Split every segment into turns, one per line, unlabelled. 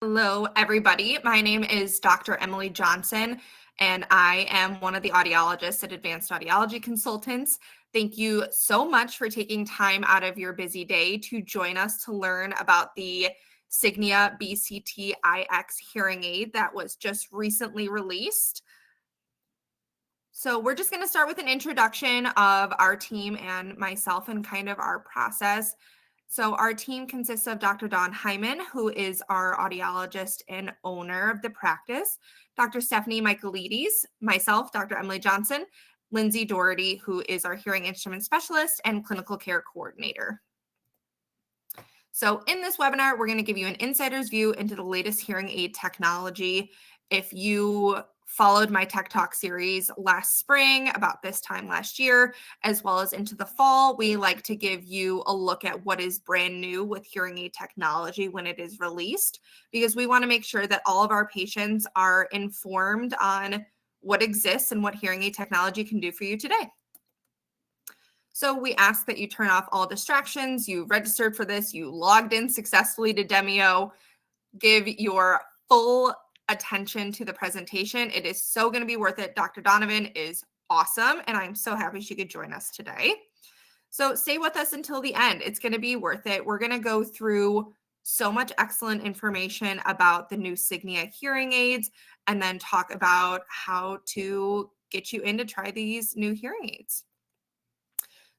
Hello, everybody. My name is Dr. Emily Johnson, and I am one of the audiologists at Advanced Audiology Consultants. Thank you so much for taking time out of your busy day to join us to learn about the Signia BCT IX hearing aid that was just recently released. So we're just going to start with an introduction of our team and myself and kind of our process. So our team consists of Dr. Dawn Hyman, who is our audiologist and owner of the practice, Dr. Stephanie Michaelides, myself, Dr. Emily Johnson, Lindsay Doherty, who is our hearing instrument specialist and clinical care coordinator. So in this webinar, we're going to give you an insider's view into the latest hearing aid technology. If you followed my Tech Talk series last spring, about this time last year, as well as into the fall, we like to give you a look at what is brand new with hearing aid technology when it is released, because we want to make sure that all of our patients are informed on what exists and what hearing aid technology can do for you today. So we ask that you turn off all distractions. You registered for this, you logged in successfully to Demio, give your full attention to the presentation. It is so going to be worth it. Dr. Donovan is awesome, and I'm so happy she could join us today. So stay with us until the end. It's going to be worth it. We're going to go through so much excellent information about the new Signia hearing aids, and then talk about how to get you in to try these new hearing aids.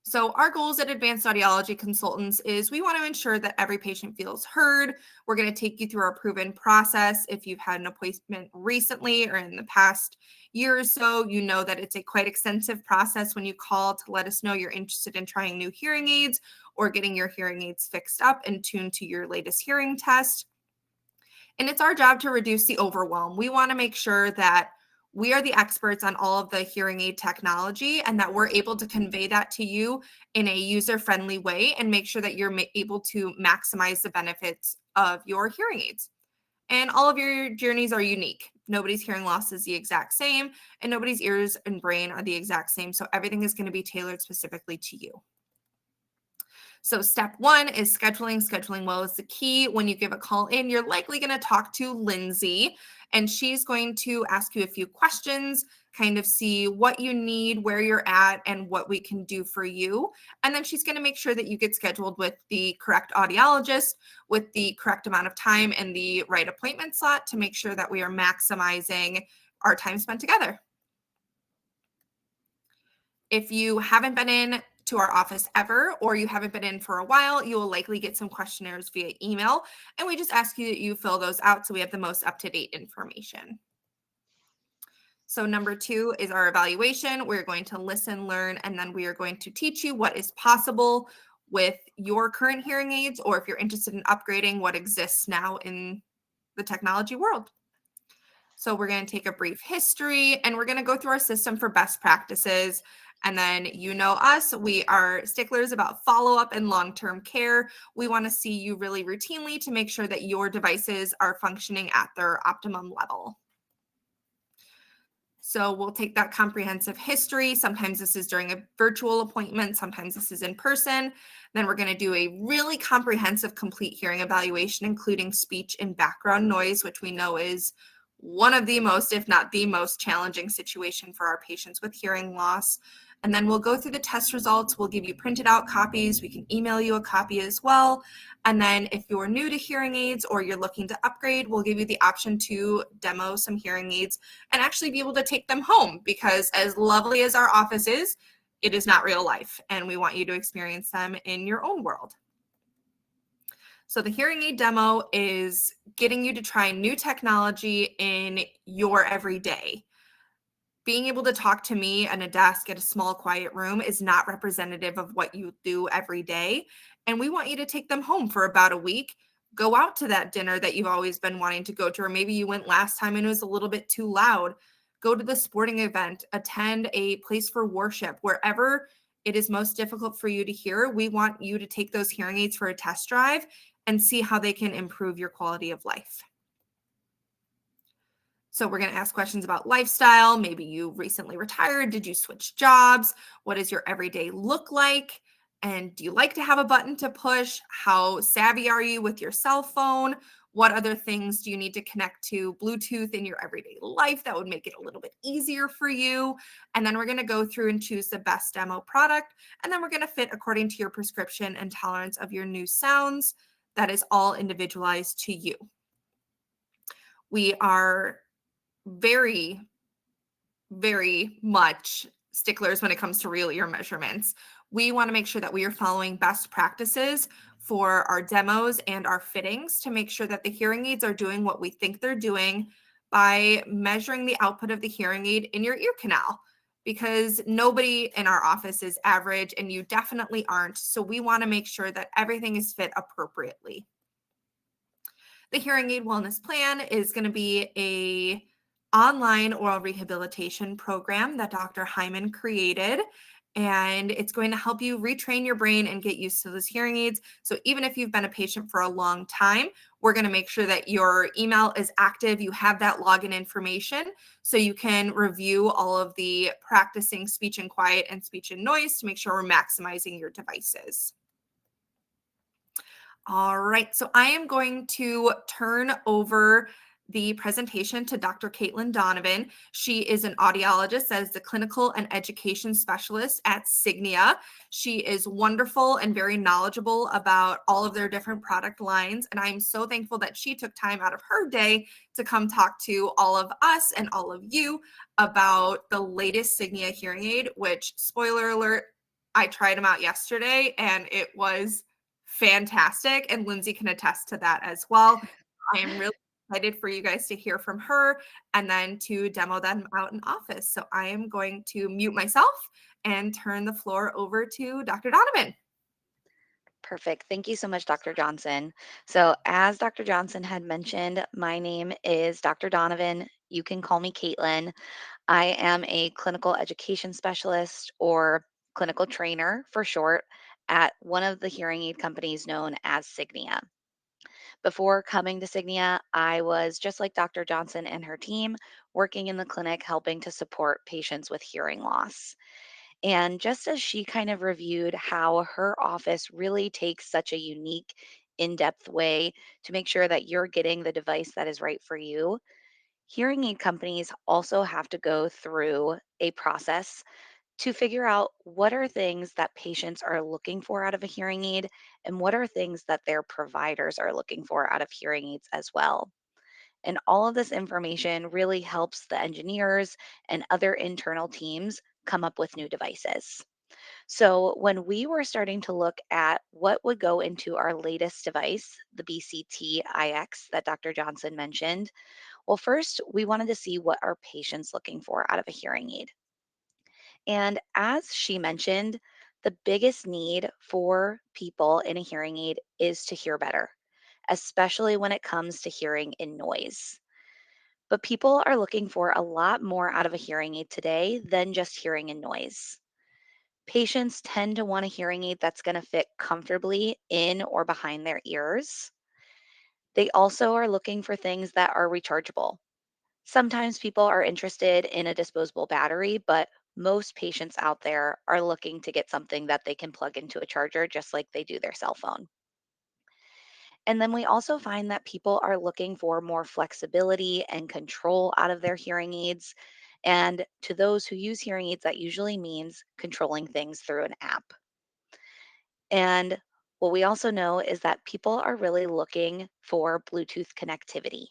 So our goals at Advanced Audiology Consultants is we want to ensure that every patient feels heard. We're going to take you through our proven process. If you've had an appointment recently or in the past year or so, you know that it's a quite extensive process when you call to let us know you're interested in trying new hearing aids or getting your hearing aids fixed up and tuned to your latest hearing test. And it's our job to reduce the overwhelm. We want to make sure that we are the experts on all of the hearing aid technology and that we're able to convey that to you in a user-friendly way and make sure that you're able to maximize the benefits of your hearing aids. And all of your journeys are unique. Nobody's hearing loss is the exact same, and nobody's ears and brain are the exact same. So everything is going to be tailored specifically to you. So step one is scheduling. Scheduling well is the key. When you give a call in, you're likely going to talk to Lindsay, and she's going to ask you a few questions, kind of see what you need, where you're at, and what we can do for you. And then she's going to make sure that you get scheduled with the correct audiologist, with the correct amount of time and the right appointment slot to make sure that we are maximizing our time spent together. If you haven't been in to our office ever, or you haven't been in for a while, you will likely get some questionnaires via email. And we just ask you that you fill those out so we have the most up-to-date information. So number two is our evaluation. We're going to listen, learn, and then we are going to teach you what is possible with your current hearing aids, or if you're interested in upgrading what exists now in the technology world. So we're going to take a brief history, and we're going to go through our system for best practices. And then you know us, we are sticklers about follow-up and long-term care. We want to see you really routinely to make sure that your devices are functioning at their optimum level. So we'll take that comprehensive history. Sometimes this is during a virtual appointment, sometimes this is in person. Then we're going to do a really comprehensive complete hearing evaluation, including speech and background noise, which we know is one of the most, if not the most challenging situation for our patients with hearing loss. And then we'll go through the test results. We'll give you printed out copies. We can email you a copy as well. And then if you're new to hearing aids or you're looking to upgrade, we'll give you the option to demo some hearing aids and actually be able to take them home, because as lovely as our office is, it is not real life. And we want you to experience them in your own world. So the hearing aid demo is getting you to try new technology in your everyday. Being able to talk to me at a desk at a small, quiet room is not representative of what you do every day. And we want you to take them home for about a week. Go out to that dinner that you've always been wanting to go to, or maybe you went last time and it was a little bit too loud. Go to the sporting event, attend a place for worship, wherever it is most difficult for you to hear. We want you to take those hearing aids for a test drive and see how they can improve your quality of life. So we're going to ask questions about lifestyle. Maybe you recently retired. Did you switch jobs? What does your everyday look like? And do you like to have a button to push? How savvy are you with your cell phone? What other things do you need to connect to Bluetooth in your everyday life that would make it a little bit easier for you? And then we're going to go through and choose the best demo product. And then we're going to fit according to your prescription and tolerance of your new sounds. That is all individualized to you. We are very, very much sticklers when it comes to real ear measurements. We want to make sure that we are following best practices for our demos and our fittings to make sure that the hearing aids are doing what we think they're doing by measuring the output of the hearing aid in your ear canal, because nobody in our office is average and you definitely aren't. So we want to make sure that everything is fit appropriately. The hearing aid wellness plan is going to be a online oral rehabilitation program that Dr. Hyman created. And it's going to help you retrain your brain and get used to those hearing aids. So even if you've been a patient for a long time, we're going to make sure that your email is active. You have that login information so you can review all of the practicing speech and quiet and speech and noise to make sure we're maximizing your devices. All right, so I am going to turn over the presentation to Dr. Caitlin Donovan. She is an audiologist that is the clinical and education specialist at Signia. She is wonderful and very knowledgeable about all of their different product lines. And I'm so thankful that she took time out of her day to come talk to all of us and all of you about the latest Signia hearing aid, which, spoiler alert, I tried them out yesterday and it was fantastic. And Lindsay can attest to that as well. I am really excited for you guys to hear from her and then to demo them out in office. So I am going to mute myself and turn the floor over to Dr. Donovan.
Perfect. Thank you so much, Dr. Johnson. So, as Dr. Johnson had mentioned, my name is Dr. Donovan. You can call me Caitlin. I am a clinical education specialist or clinical trainer for short at one of the hearing aid companies known as Signia. Before coming to Signia, I was just like Dr. Johnson and her team, working in the clinic helping to support patients with hearing loss. And just as she kind of reviewed how her office really takes such a unique, in depth way to make sure that you're getting the device that is right for you, hearing aid companies also have to go through a process to figure out what are things that patients are looking for out of a hearing aid and what are things that their providers are looking for out of hearing aids as well. And all of this information really helps the engineers and other internal teams come up with new devices. So, when we were starting to look at what would go into our latest device, the BCT IX that Dr. Johnson mentioned, well, first we wanted to see what are patients looking for out of a hearing aid. And as she mentioned, the biggest need for people in a hearing aid is to hear better, especially when it comes to hearing in noise. But people are looking for a lot more out of a hearing aid today than just hearing in noise. Patients tend to want a hearing aid that's going to fit comfortably in or behind their ears. They also are looking for things that are rechargeable. Sometimes people are interested in a disposable battery, but most patients out there are looking to get something that they can plug into a charger just like they do their cell phone. And then we also find that people are looking for more flexibility and control out of their hearing aids. And to those who use hearing aids, that usually means controlling things through an app. And what we also know is that people are really looking for Bluetooth connectivity.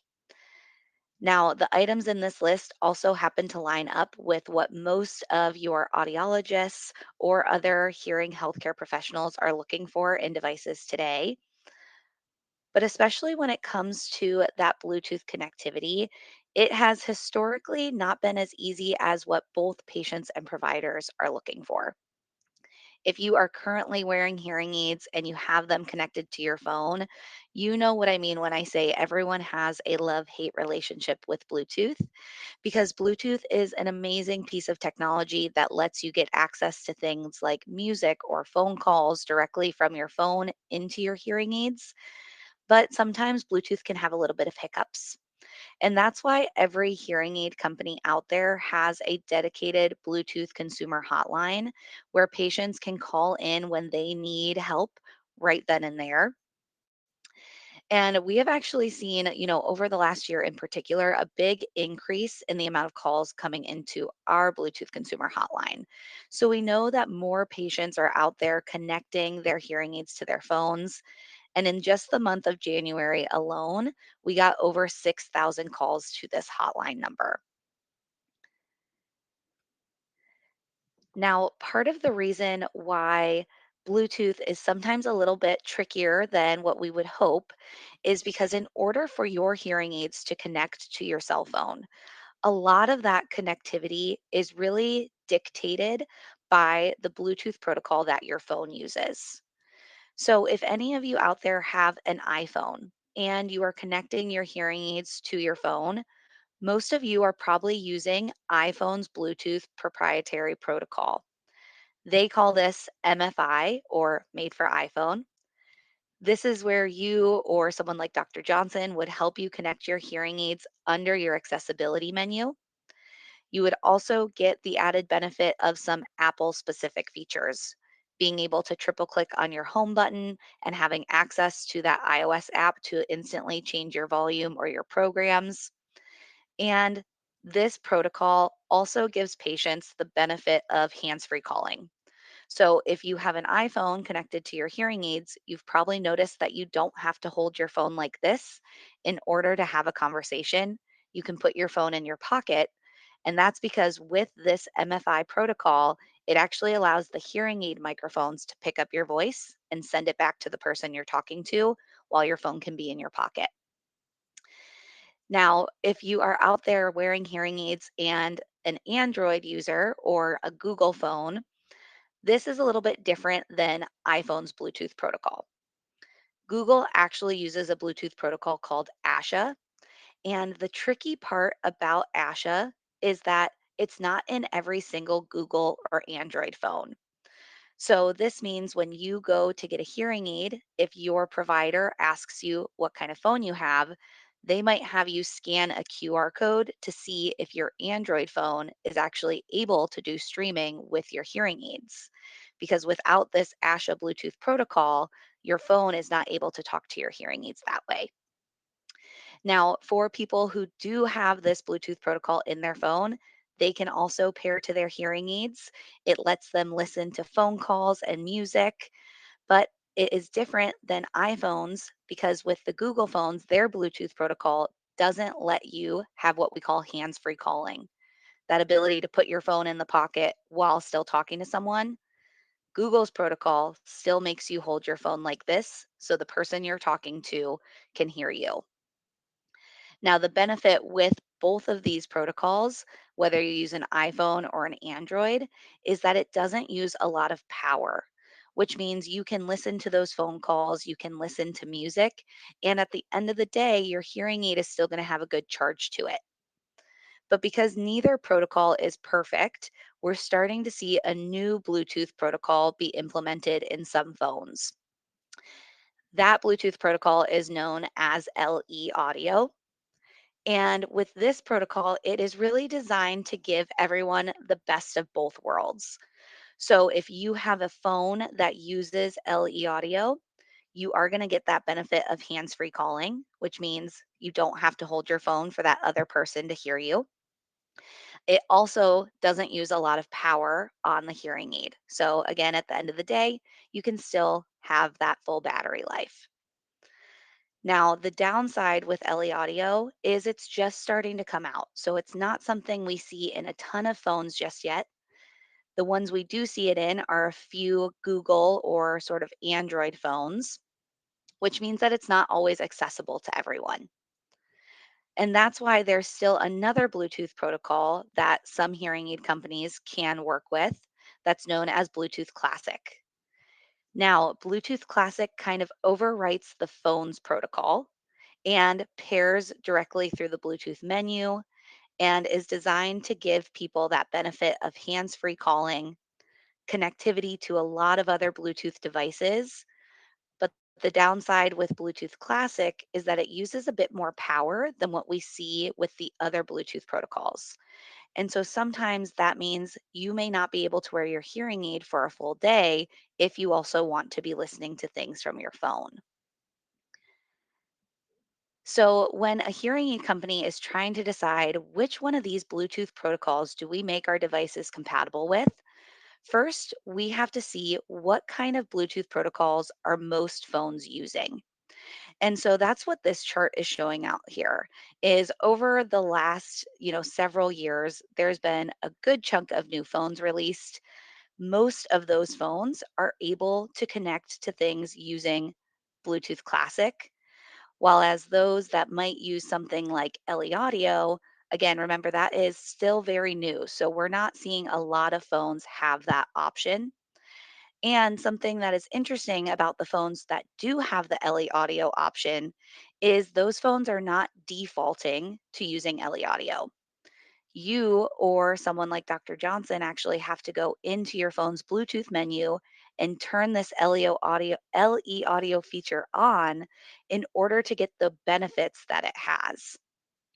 Now, the items in this list also happen to line up with what most of your audiologists or other hearing healthcare professionals are looking for in devices today. But especially when it comes to that Bluetooth connectivity, it has historically not been as easy as what both patients and providers are looking for. If you are currently wearing hearing aids and you have them connected to your phone, you know what I mean when I say everyone has a love hate relationship with Bluetooth, because Bluetooth is an amazing piece of technology that lets you get access to things like music or phone calls directly from your phone into your hearing aids. But sometimes Bluetooth can have a little bit of hiccups. And that's why every hearing aid company out there has a dedicated Bluetooth consumer hotline where patients can call in when they need help right then and there. And we have actually seen, over the last year in particular, a big increase in the amount of calls coming into our Bluetooth consumer hotline. So we know that more patients are out there connecting their hearing aids to their phones. And in just the month of January alone, we got over 6,000 calls to this hotline number. Now, part of the reason why Bluetooth is sometimes a little bit trickier than what we would hope is because in order for your hearing aids to connect to your cell phone, a lot of that connectivity is really dictated by the Bluetooth protocol that your phone uses. So, if any of you out there have an iPhone and you are connecting your hearing aids to your phone, most of you are probably using iPhone's Bluetooth proprietary protocol. They call this MFI or made for iPhone. This is where you or someone like Dr. Johnson would help you connect your hearing aids under your accessibility menu. You would also get the added benefit of some Apple specific features, being able to triple click on your home button and having access to that iOS app to instantly change your volume or your programs. And this protocol also gives patients the benefit of hands free calling. So, if you have an iPhone connected to your hearing aids, you've probably noticed that you don't have to hold your phone like this in order to have a conversation. You can put your phone in your pocket. And that's because with this MFI protocol, it actually allows the hearing aid microphones to pick up your voice and send it back to the person you're talking to while your phone can be in your pocket. Now, if you are out there wearing hearing aids and an Android user or a Google phone, this is a little bit different than iPhone's Bluetooth protocol. Google actually uses a Bluetooth protocol called ASHA. And the tricky part about ASHA is that it's not in every single Google or Android phone. So, this means when you go to get a hearing aid, if your provider asks you what kind of phone you have, they might have you scan a QR code to see if your Android phone is actually able to do streaming with your hearing aids. Because without this ASHA Bluetooth protocol, your phone is not able to talk to your hearing aids that way. Now, for people who do have this Bluetooth protocol in their phone, they can also pair to their hearing aids. It lets them listen to phone calls and music, but it is different than iPhones because with the Google phones, their Bluetooth protocol doesn't let you have what we call hands free calling. That ability to put your phone in the pocket while still talking to someone. Google's protocol still makes you hold your phone like this so the person you're talking to can hear you. Now, the benefit with both of these protocols, whether you use an iPhone or an Android, is that it doesn't use a lot of power, which means you can listen to those phone calls, you can listen to music, and at the end of the day, your hearing aid is still going to have a good charge to it. But because neither protocol is perfect, we're starting to see a new Bluetooth protocol be implemented in some phones. That Bluetooth protocol is known as LE audio. And with this protocol, it is really designed to give everyone the best of both worlds. So if you have a phone that uses LE audio, you are going to get that benefit of hands free calling, which means you don't have to hold your phone for that other person to hear you. It also doesn't use a lot of power on the hearing aid. So, again, at the end of the day, you can still have that full battery life. Now, the downside with LE audio is it's just starting to come out. So it's not something we see in a ton of phones just yet. The ones we do see it in are a few Google or sort of Android phones, which means that it's not always accessible to everyone. And that's why there's still another Bluetooth protocol that some hearing aid companies can work with that's known as Bluetooth Classic. Now, Bluetooth Classic kind of overwrites the phone's protocol and pairs directly through the Bluetooth menu and is designed to give people that benefit of hands free calling, connectivity to a lot of other Bluetooth devices, but The downside with Bluetooth Classic is that it uses a bit more power than what we see with the other Bluetooth protocols. And so sometimes that means you may not be able to wear your hearing aid for a full day if you also want to be listening to things from your phone. So, when a hearing aid company is trying to decide which one of these Bluetooth protocols do we make our devices compatible with, first we have to see what kind of Bluetooth protocols are most phones using. And so that's what this chart is showing out here is over the last, several years there's been a good chunk of new phones released. Most of those phones are able to connect to things using Bluetooth Classic, while as those that might use something like LE Audio, again, remember that is still very new. So we're not seeing a lot of phones have that option. And something that is interesting about the phones that do have the LE Audio option is those phones are not defaulting to using LE Audio. You or someone like Dr. Johnson actually have to go into your phone's Bluetooth menu and turn this LE audio feature on in order to get the benefits that it has.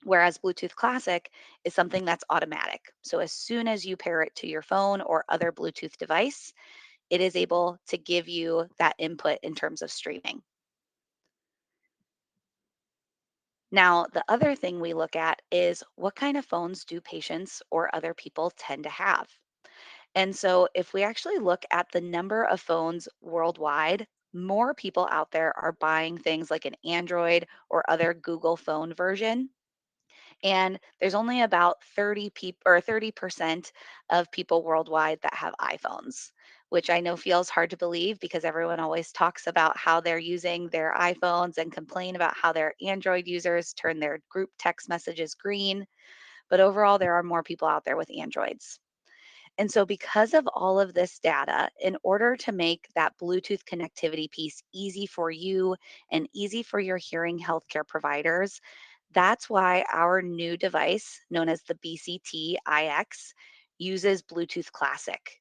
Whereas Bluetooth Classic is something that's automatic. So as soon as you pair it to your phone or other Bluetooth device, it is able to give you that input in terms of streaming. Now, the other thing we look at is what kind of phones do patients or other people tend to have? And so, if we actually look at the number of phones worldwide, more people out there are buying things like an Android or other Google phone version. And there's only about 30 people or 30% of people worldwide that have iPhones, which I know feels hard to believe because everyone always talks about how they're using their iPhones and complain about how their Android users turn their group text messages green. But overall, there are more people out there with Androids. And so, because of all of this data, in order to make that Bluetooth connectivity piece easy for you and easy for your hearing healthcare providers, that's why our new device, known as the BCT IX, uses Bluetooth Classic.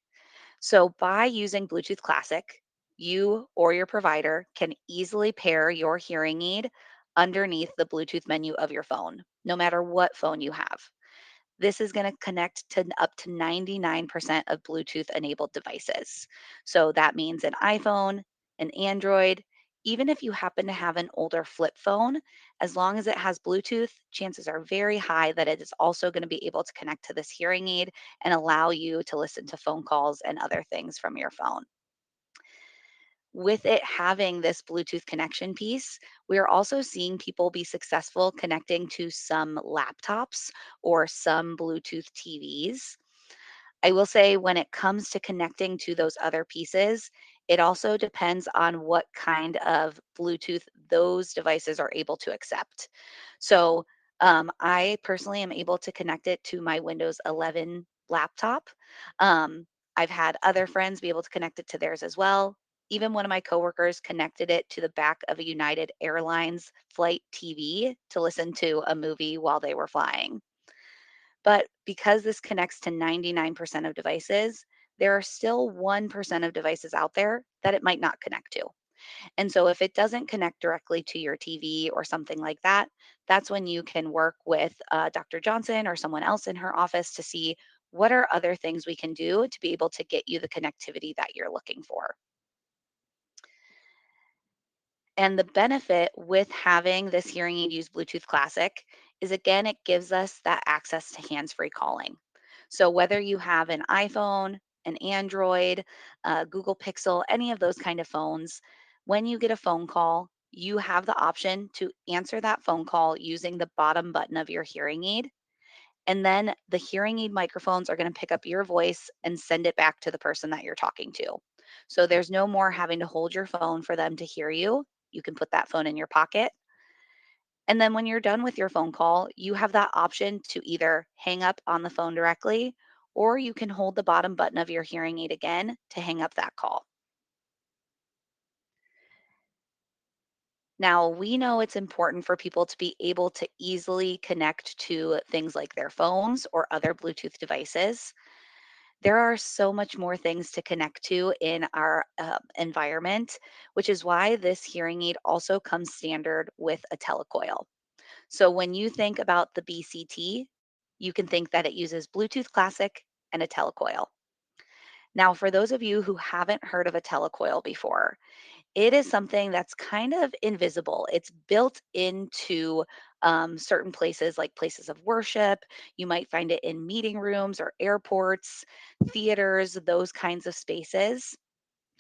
So, by using Bluetooth Classic, you or your provider can easily pair your hearing aid underneath the Bluetooth menu of your phone, no matter what phone you have. This is going to connect to up to 99% of Bluetooth enabled devices. So that means an iPhone, an Android, even if you happen to have an older flip phone, as long as it has Bluetooth, chances are very high that it is also going to be able to connect to this hearing aid and allow you to listen to phone calls and other things from your phone. With it having this Bluetooth connection piece, we are also seeing people be successful connecting to some laptops or some Bluetooth TVs. I will say when it comes to connecting to those other pieces, it also depends on what kind of Bluetooth those devices are able to accept. So I personally am able to connect it to my Windows 11 laptop. Um, I've had other friends be able to connect it to theirs as well. Even one of my coworkers connected it to the back of a United Airlines flight TV to listen to a movie while they were flying. But because this connects to 99% of devices, there are still 1% of devices out there that it might not connect to. And so if it doesn't connect directly to your TV or something like that, that's when you can work with Dr. Johnson or someone else in her office to see what are other things we can do to be able to get you the connectivity that you're looking for. And the benefit with having this hearing aid use Bluetooth Classic is again, it gives us that access to hands free calling. So whether you have an iPhone, an Android, Google Pixel, any of those kind of phones, when you get a phone call, you have the option to answer that phone call using the bottom button of your hearing aid. And then the hearing aid microphones are going to pick up your voice and send it back to the person that you're talking to. So there's no more having to hold your phone for them to hear you. You can put that phone in your pocket. And then when you're done with your phone call, you have that option to either hang up on the phone directly or you can hold the bottom button of your hearing aid again to hang up that call. Now, we know it's important for people to be able to easily connect to things like their phones or other Bluetooth devices. There are so much more things to connect to in our environment, which is why this hearing aid also comes standard with a telecoil. So when you think about the BCT, you can think that it uses Bluetooth Classic and a telecoil. Now, for those of you who haven't heard of a telecoil before, it is something that's kind of invisible. It's built into certain places, like places of worship. You might find it in meeting rooms or airports, theaters, those kinds of spaces.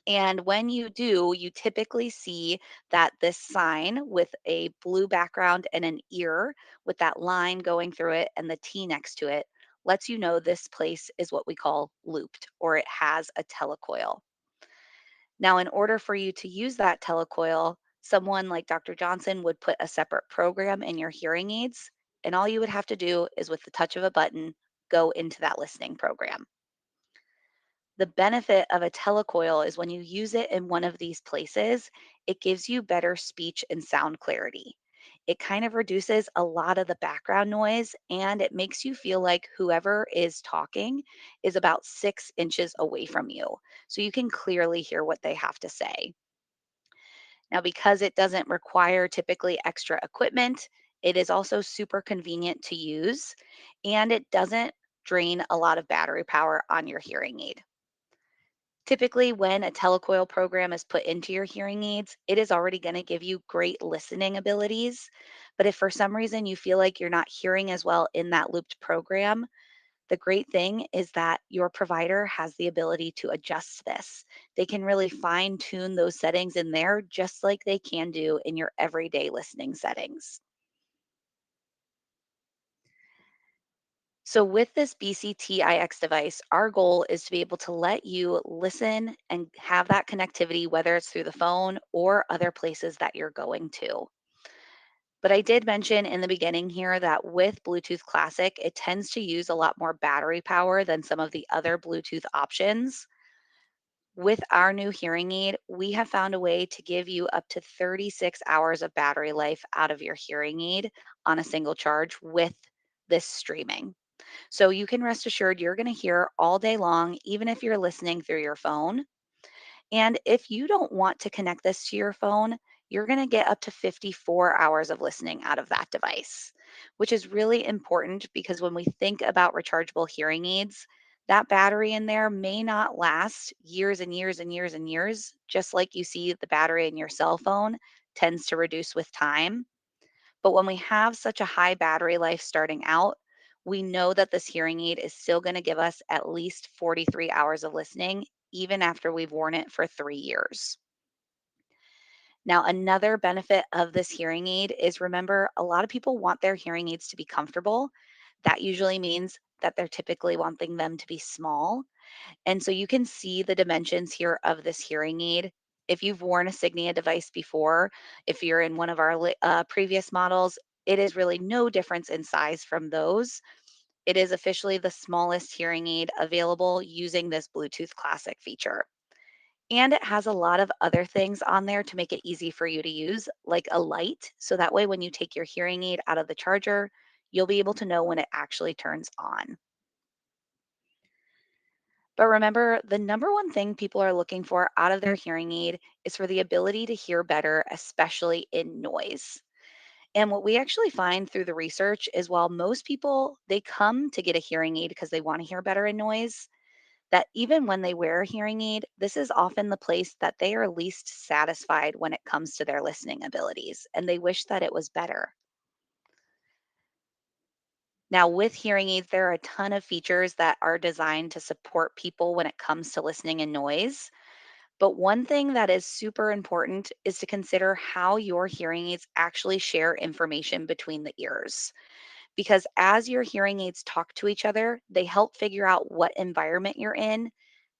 And when you do, you typically see that this sign with a blue background and an ear with that line going through it and the T next to it lets you know this place is what we call looped or it has a telecoil. Now, in order for you to use that telecoil, someone like Dr. Johnson would put a separate program in your hearing aids, and all you would have to do is with the touch of a button, go into that listening program. The benefit of a telecoil is when you use it in one of these places, it gives you better speech and sound clarity. It kind of reduces a lot of the background noise and it makes you feel like whoever is talking is about 6 inches away from you. So you can clearly hear what they have to say. Now, because it doesn't require typically extra equipment, it is also super convenient to use and it doesn't drain a lot of battery power on your hearing aid. Typically, when a telecoil program is put into your hearing aids, it is already going to give you great listening abilities. But if for some reason you feel like you're not hearing as well in that looped program, the great thing is that your provider has the ability to adjust this. They can really fine tune those settings in there just like they can do in your everyday listening settings. So, with this BCTIX device, our goal is to be able to let you listen and have that connectivity, whether it's through the phone or other places that you're going to. But I did mention in the beginning here that with Bluetooth Classic, it tends to use a lot more battery power than some of the other Bluetooth options. With our new hearing aid, we have found a way to give you up to 36 hours of battery life out of your hearing aid on a single charge with this streaming. So you can rest assured you're going to hear all day long, even if you're listening through your phone. And if you don't want to connect this to your phone, you're going to get up to 54 hours of listening out of that device, which is really important because when we think about rechargeable hearing aids, that battery in there may not last years and years and years and years, just like you see the battery in your cell phone tends to reduce with time. But when we have such a high battery life starting out, we know that this hearing aid is still going to give us at least 43 hours of listening, even after we've worn it for 3 years. Now, another benefit of this hearing aid is remember, a lot of people want their hearing aids to be comfortable. That usually means that they're typically wanting them to be small. And so you can see the dimensions here of this hearing aid. If you've worn a Signia device before, if you're in one of our previous models, it is really no difference in size from those. It is officially the smallest hearing aid available using this Bluetooth Classic feature. And it has a lot of other things on there to make it easy for you to use, like a light. So that way, when you take your hearing aid out of the charger, you'll be able to know when it actually turns on. But remember, the number one thing people are looking for out of their hearing aid is for the ability to hear better, especially in noise. And what we actually find through the research is while most people they come to get a hearing aid because they want to hear better in noise, that even when they wear a hearing aid, this is often the place that they are least satisfied when it comes to their listening abilities and they wish that it was better. Now, with hearing aids, there are a ton of features that are designed to support people when it comes to listening and noise. But one thing that is super important is to consider how your hearing aids actually share information between the ears. Because as your hearing aids talk to each other, they help figure out what environment you're in,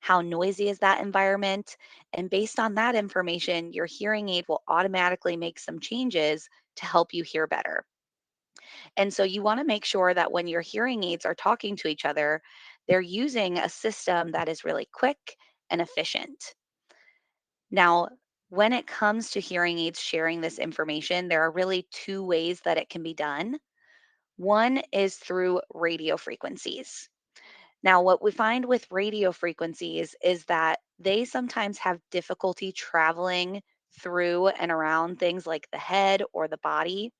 how noisy is that environment, and based on that information, your hearing aid will automatically make some changes to help you hear better. And so you want to make sure that when your hearing aids are talking to each other, they're using a system that is really quick and efficient. Now, when it comes to hearing aids sharing this information, there are really two ways that it can be done. One is through radio frequencies. Now, what we find with radio frequencies is that they sometimes have difficulty traveling through and around things like the head or the body,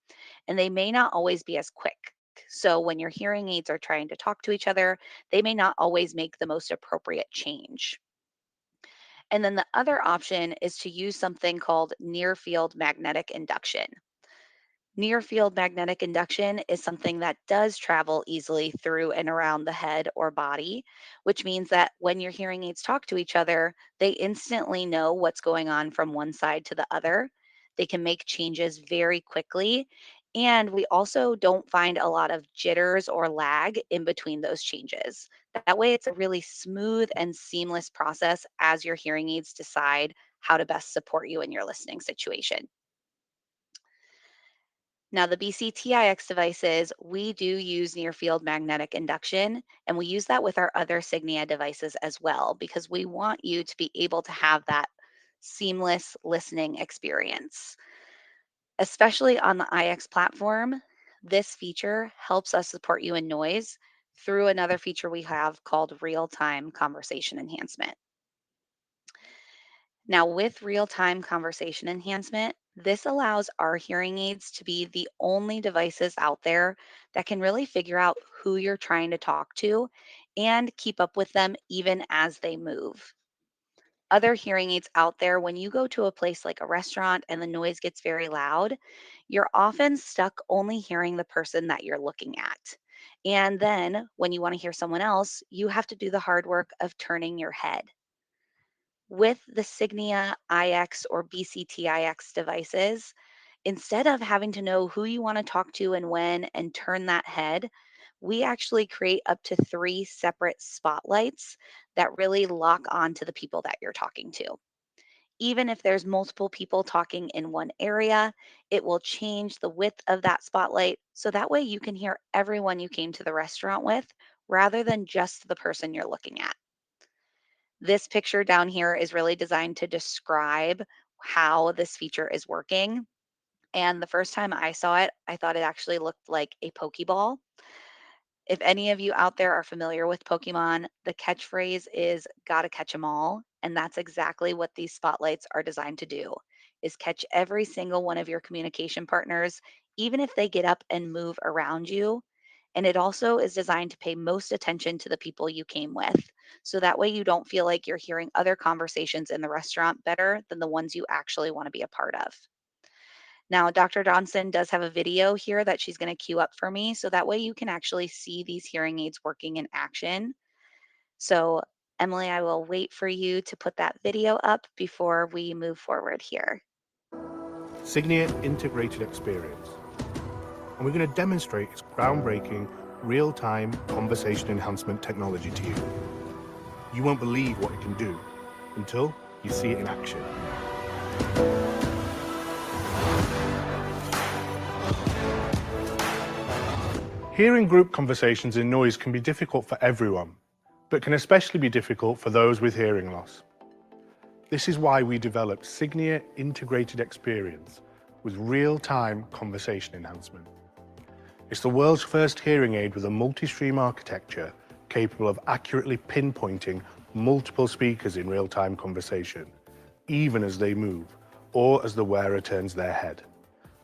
and they may not always be as quick. So, when your hearing aids are trying to talk to each other, they may not always make the most appropriate change. And then the other option is to use something called near field magnetic induction. Near field magnetic induction is something that does travel easily through and around the head or body, which means that when your hearing aids talk to each other, they instantly know what's going on from one side to the other. They can make changes very quickly. And we also don't find a lot of jitters or lag in between those changes. That way, it's a really smooth and seamless process as your hearing aids decide how to best support you in your listening situation. Now, the BCTIX devices, we do use near field magnetic induction, and we use that with our other Signia devices as well, because we want you to be able to have that seamless listening experience. Especially on the IX platform, this feature helps us support you in noise through another feature we have called real time conversation enhancement. Now, with real time conversation enhancement, this allows our hearing aids to be the only devices out there that can really figure out who you're trying to talk to and keep up with them even as they move. Other hearing aids out there, when you go to a place like a restaurant and the noise gets very loud, you're often stuck only hearing the person that you're looking at. And then when you want to hear someone else, you have to do the hard work of turning your head. With the Signia IX or BCTIX devices, instead of having to know who you want to talk to and when and turn that head, we actually create up to 3 separate spotlights that really lock on to the people that you're talking to. Even if there's multiple people talking in one area, it will change the width of that spotlight so that way you can hear everyone you came to the restaurant with rather than just the person you're looking at. This picture down here is really designed to describe how this feature is working. And the first time I saw it, I thought it actually looked like a Pokeball. If any of you out there are familiar with Pokemon, the catchphrase is gotta catch 'em all. And that's exactly what these spotlights are designed to do is catch every single one of your communication partners, even if they get up and move around you. And it also is designed to pay most attention to the people you came with. So that way you don't feel like you're hearing other conversations in the restaurant better than the ones you actually want to be a part of. Now, Dr. Johnson does have a video here that she's going to queue up for me. So that way you can actually see these hearing aids working in action. So, Emily, I will wait for you to put that video up before we move forward here.
Signia Integrated Experience. And we're going to demonstrate its groundbreaking real-time conversation enhancement technology to you. You won't believe what it can do until you see it in action. Hearing group conversations in noise can be difficult for everyone, but can especially be difficult for those with hearing loss. This is why we developed Signia Integrated Experience with real-time conversation enhancement. It's the world's first hearing aid with a multi-stream architecture capable of accurately pinpointing multiple speakers in real-time conversation, even as they move or as the wearer turns their head.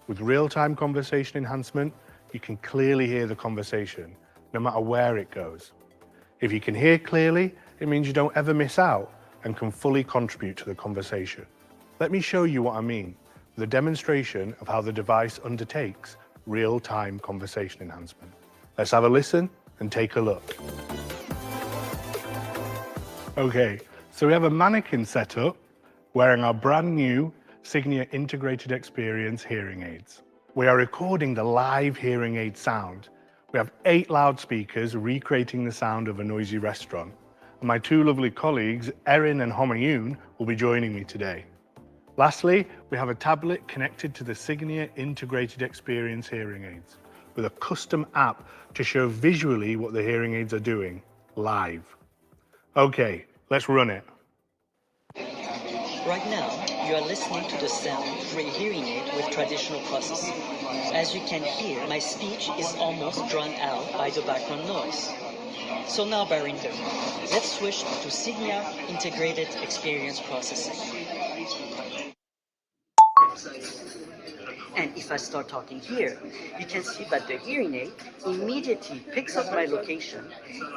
With real-time conversation enhancement, you can clearly hear the conversation, no matter where it goes. If you can hear clearly, it means you don't ever miss out and can fully contribute to the conversation. Let me show you what I mean with a demonstration of how the device undertakes real-time conversation enhancement. Let's have a listen and take a look. Okay, so we have a mannequin set up wearing our brand new Signia Integrated Experience hearing aids. We are recording the live hearing aid sound. We have 8 loudspeakers recreating the sound of a noisy restaurant. And my 2 lovely colleagues, Erin and Homayun, will be joining me today. Lastly, we have a tablet connected to the Signia Integrated Experience hearing aids with a custom app to show visually what the hearing aids are doing live. Okay, let's run it.
Right now, you are listening to the sound through a hearing aid with traditional processing. As you can hear, my speech is almost drowned out by the background noise. So now, Barinder, let's switch to Signia Integrated Experience Processing. And if I start talking here, you can see that the hearing aid immediately picks up my location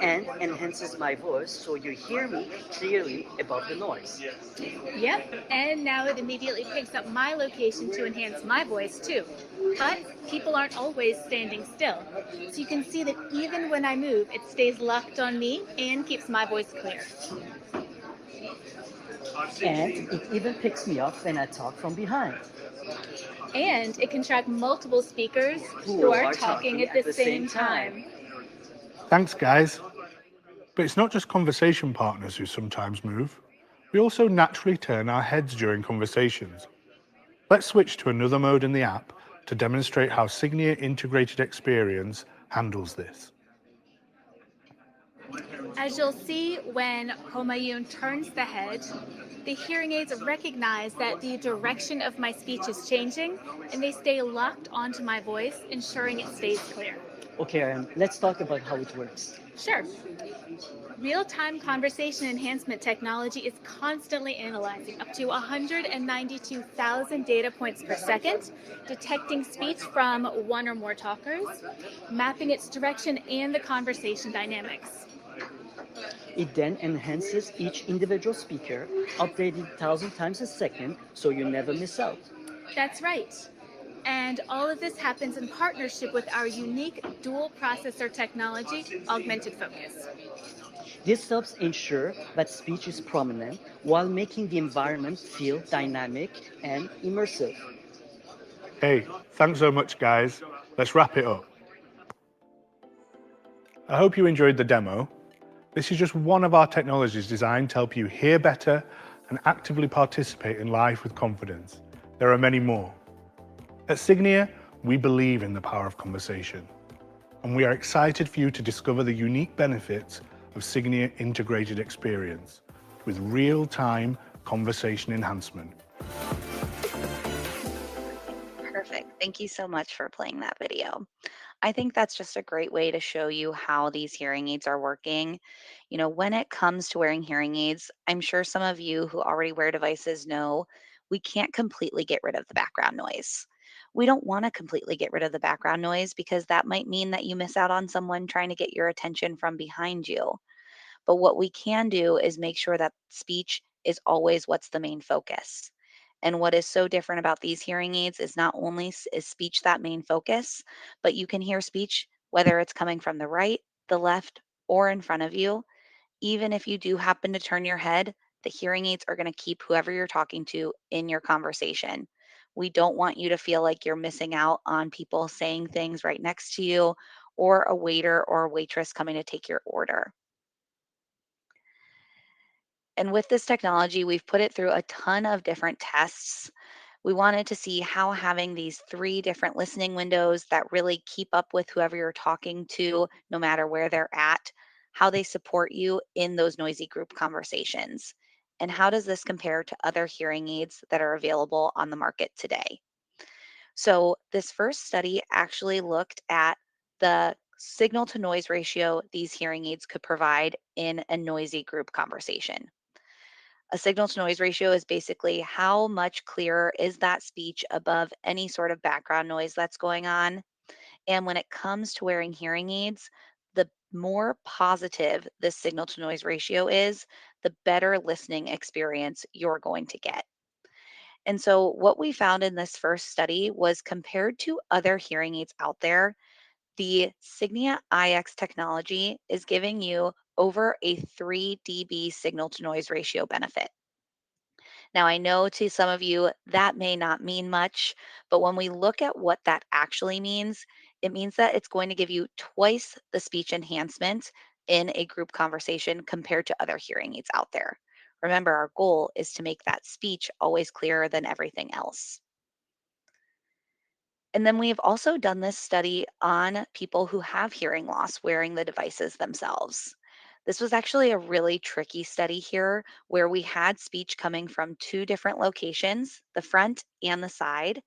and enhances my voice so you hear me clearly above the noise.
Yep, and now it immediately picks up my location to enhance my voice too. But people aren't always standing still. So you can see that even when I move, it stays locked on me and keeps my voice clear.
And it even picks me up when I talk from behind.
And it can track multiple speakers who are talking at the same time.
Thanks, guys. But it's not just conversation partners who sometimes move. We also naturally turn our heads during conversations. Let's switch to another mode in the app to demonstrate how Signia Integrated Experience handles this.
As you'll see, when Homayun turns the head, the hearing aids recognize that the direction of my speech is changing, and they stay locked onto my voice, ensuring it stays clear.
Okay, let's talk about how it works.
Sure. Real-time conversation enhancement technology is constantly analyzing up to 192,000 data points per second, detecting speech from one or more talkers, mapping its direction and the conversation dynamics.
It then enhances each individual speaker, updating 1,000 times a second so you never miss out.
That's right. And all of this happens in partnership with our unique dual processor technology, Augmented Focus.
This helps ensure that speech is prominent while making the environment feel dynamic and immersive.
Hey, thanks so much, guys. Let's wrap it up. I hope you enjoyed the demo. This is just one of our technologies designed to help you hear better and actively participate in life with confidence. There are many more. At Signia, we believe in the power of conversation, and we are excited for you to discover the unique benefits of Signia Integrated Experience with real-time conversation enhancement.
Perfect. Thank you so much for playing that video. I think that's just a great way to show you how these hearing aids are working. When it comes to wearing hearing aids, I'm sure some of you who already wear devices know we can't completely get rid of the background noise. We don't want to completely get rid of the background noise because that might mean that you miss out on someone trying to get your attention from behind you. But what we can do is make sure that speech is always what's the main focus. And what is so different about these hearing aids is not only is speech that main focus, but you can hear speech whether it's coming from the right, the left, or in front of you. Even if you do happen to turn your head, the hearing aids are going to keep whoever you're talking to in your conversation. We don't want you to feel like you're missing out on people saying things right next to you or a waiter or a waitress coming to take your order. And with this technology, we've put it through a ton of different tests. We wanted to see how having these three different listening windows that really keep up with whoever you're talking to, no matter where they're at, how they support you in those noisy group conversations. And how does this compare to other hearing aids that are available on the market today? So, this first study actually looked at the signal to noise ratio these hearing aids could provide in a noisy group conversation. A signal to noise ratio is basically how much clearer is that speech above any sort of background noise that's going on. And when it comes to wearing hearing aids, the more positive this signal to noise ratio is, the better listening experience you're going to get. And so, what we found in this first study was compared to other hearing aids out there, the Signia IX technology is giving you over a 3 dB signal to noise ratio benefit. Now, I know to some of you that may not mean much, but when we look at what that actually means, it means that it's going to give you twice the speech enhancement in a group conversation compared to other hearing aids out there. Remember, our goal is to make that speech always clearer than everything else. And then we've also done this study on people who have hearing loss wearing the devices themselves. This was actually a really tricky study here where we had speech coming from two different locations, the front and the side,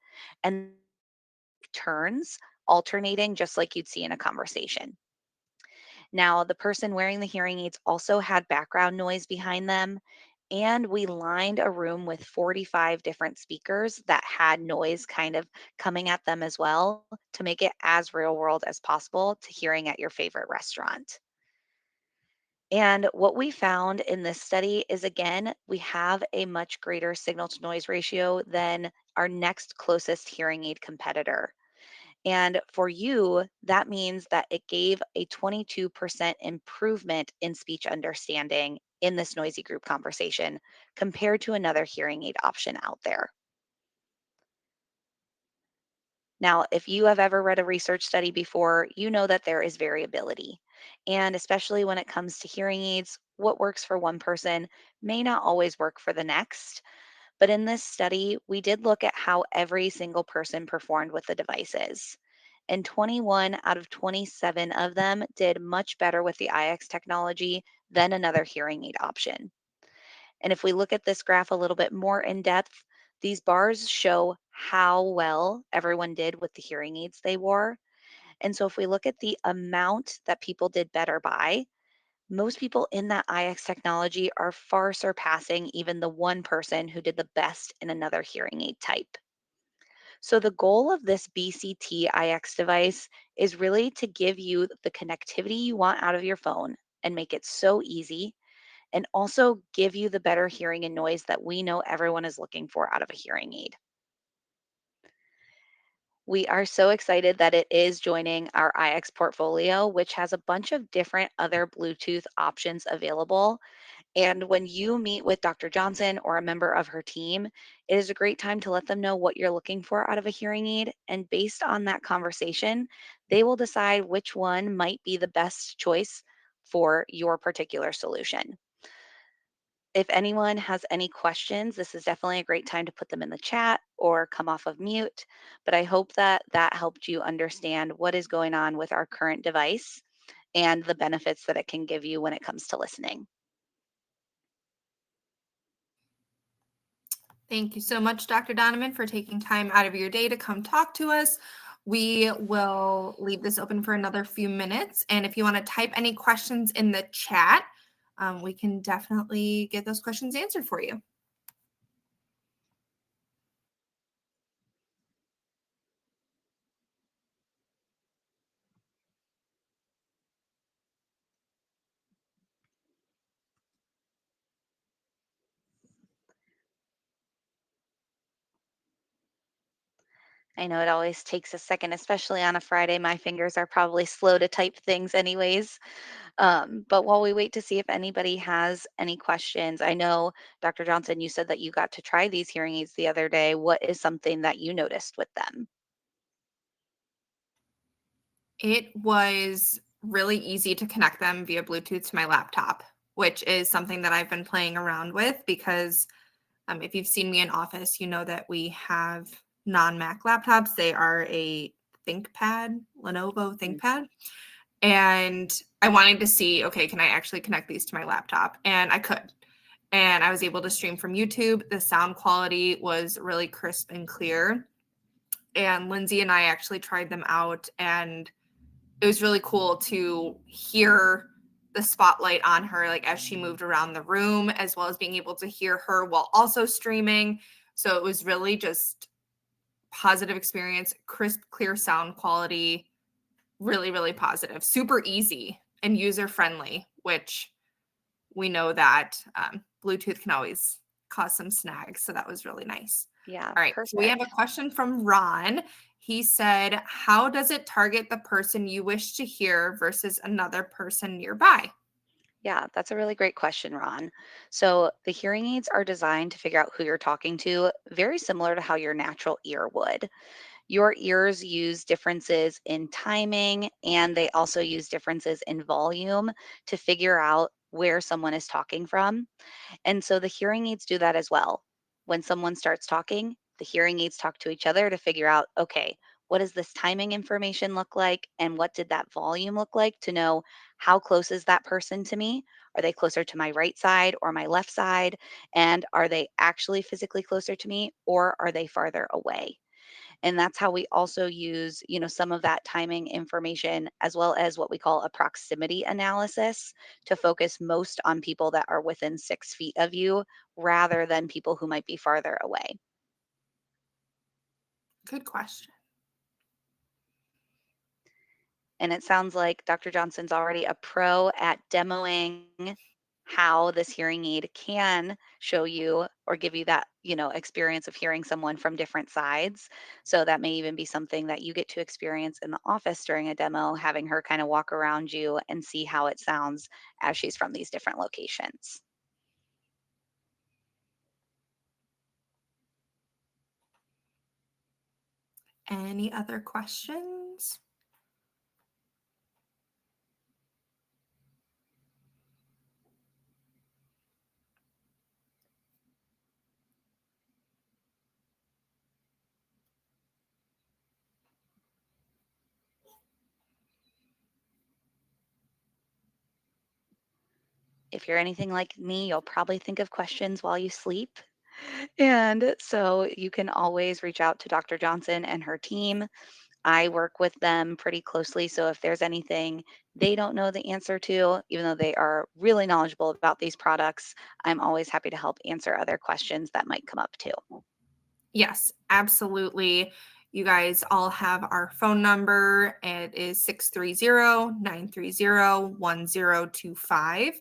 and turns alternating just like you'd see in a conversation. Now, the person wearing the hearing aids also had background noise behind them, and we lined a room with 45 different speakers that had noise kind of coming at them as well to make it as real world as possible to hearing at your favorite restaurant. And what we found in this study is again, we have a much greater signal to noise ratio than our next closest hearing aid competitor. And for you, that means that it gave a 22% improvement in speech understanding in this noisy group conversation compared to another hearing aid option out there. Now, if you have ever read a research study before, you know that there is variability. And especially when it comes to hearing aids, what works for one person may not always work for the next. But in this study, we did look at how every single person performed with the devices. And 21 out of 27 of them did much better with the IX technology than another hearing aid option. And if we look at this graph a little bit more in depth, these bars show how well everyone did with the hearing aids they wore. And so if we look at the amount that people did better by, most people in that IX technology are far surpassing even the one person who did the best in another hearing aid type. So the goal of this BCT IX device is really to give you the connectivity you want out of your phone and make it so easy, and also give you the better hearing and noise that we know everyone is looking for out of a hearing aid. We are so excited that it is joining our IX portfolio, which has a bunch of different other Bluetooth options available. And when you meet with Dr. Johnson or a member of her team, it is a great time to let them know what you're looking for out of a hearing aid. And based on that conversation, they will decide which one might be the best choice for your particular solution. If anyone has any questions, this is definitely a great time to put them in the chat or come off of mute. But I hope that that helped you understand what is going on with our current device and the benefits that it can give you when it comes to listening.
Thank you so much, Dr. Donovan, for taking time out of your day to come talk to us. We will leave this open for another few minutes. And if you want to type any questions in the chat, we can definitely get those questions answered for you.
I know it always takes a second, especially on a Friday. My fingers are probably slow to type things, anyways. But while we wait to see if anybody has any questions, I know, Dr. Johnson, you said that you got to try these hearing aids the other day. What is something that you noticed with them?
It was really easy to connect them via Bluetooth to my laptop, which is something that I've been playing around with because if you've seen me in office, you know that we have non-Mac laptops. They are a ThinkPad, Lenovo ThinkPad. And I wanted to see, okay, can I actually connect these to my laptop? And I could. And I was able to stream from YouTube. The sound quality was really crisp and clear. And Lindsay and I actually tried them out, and it was really cool to hear the spotlight on her, like as she moved around the room, as well as being able to hear her while also streaming. So it was really just positive experience, crisp, clear sound quality, really, really positive, super easy and user friendly, which we know that Bluetooth can always cause some snags. So that was really nice.
Yeah,
All right. So we have a question from Ron. He said, how does it target the person you wish to hear versus another person nearby?
Yeah, that's a really great question, Ron. So the hearing aids are designed to figure out who you're talking to, very similar to how your natural ear would. Your ears use differences in timing, and they also use differences in volume to figure out where someone is talking from. And so the hearing aids do that as well. When someone starts talking, the hearing aids talk to each other to figure out, okay, what does this timing information look like? And what did that volume look like to know how close is that person to me? Are they closer to my right side or my left side? And are they actually physically closer to me or are they farther away? And that's how we also use, some of that timing information as well as what we call a proximity analysis to focus most on people that are within 6 feet of you rather than people who might be farther away.
Good question.
And it sounds like Dr. Johnson's already a pro at demoing how this hearing aid can show you or give you that, experience of hearing someone from different sides. So that may even be something that you get to experience in the office during a demo, having her kind of walk around you and see how it sounds as she's from these different locations.
Any other questions?
If you're anything like me, you'll probably think of questions while you sleep. And so you can always reach out to Dr. Johnson and her team. I work with them pretty closely. So if there's anything they don't know the answer to, even though they are really knowledgeable about these products, I'm always happy to help answer other questions that might come up too.
Yes, absolutely. You guys all have our phone number. It is 630-930-1025.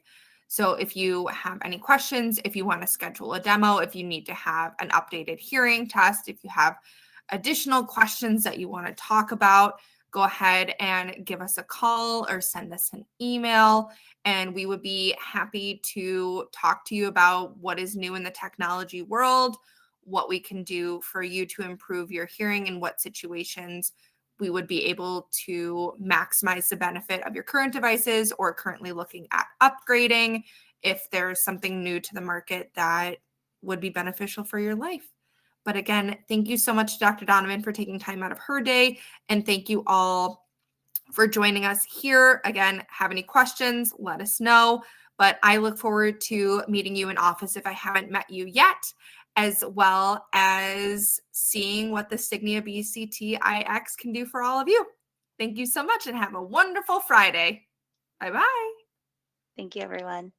So if you have any questions, if you want to schedule a demo, if you need to have an updated hearing test, if you have additional questions that you want to talk about, go ahead and give us a call or send us an email, and we would be happy to talk to you about what is new in the technology world, what we can do for you to improve your hearing, and what situations we would be able to maximize the benefit of your current devices, or currently looking at upgrading if there's something new to the market that would be beneficial for your life. But again, thank you so much, Dr. Donovan, for taking time out of her day. And thank you all for joining us here. Again, have any questions, let us know. But I look forward to meeting you in office if I haven't met you yet, as well as seeing what the Signia BCT IX can do for all of you. Thank you so much and have a wonderful Friday. Bye-bye.
Thank you, everyone.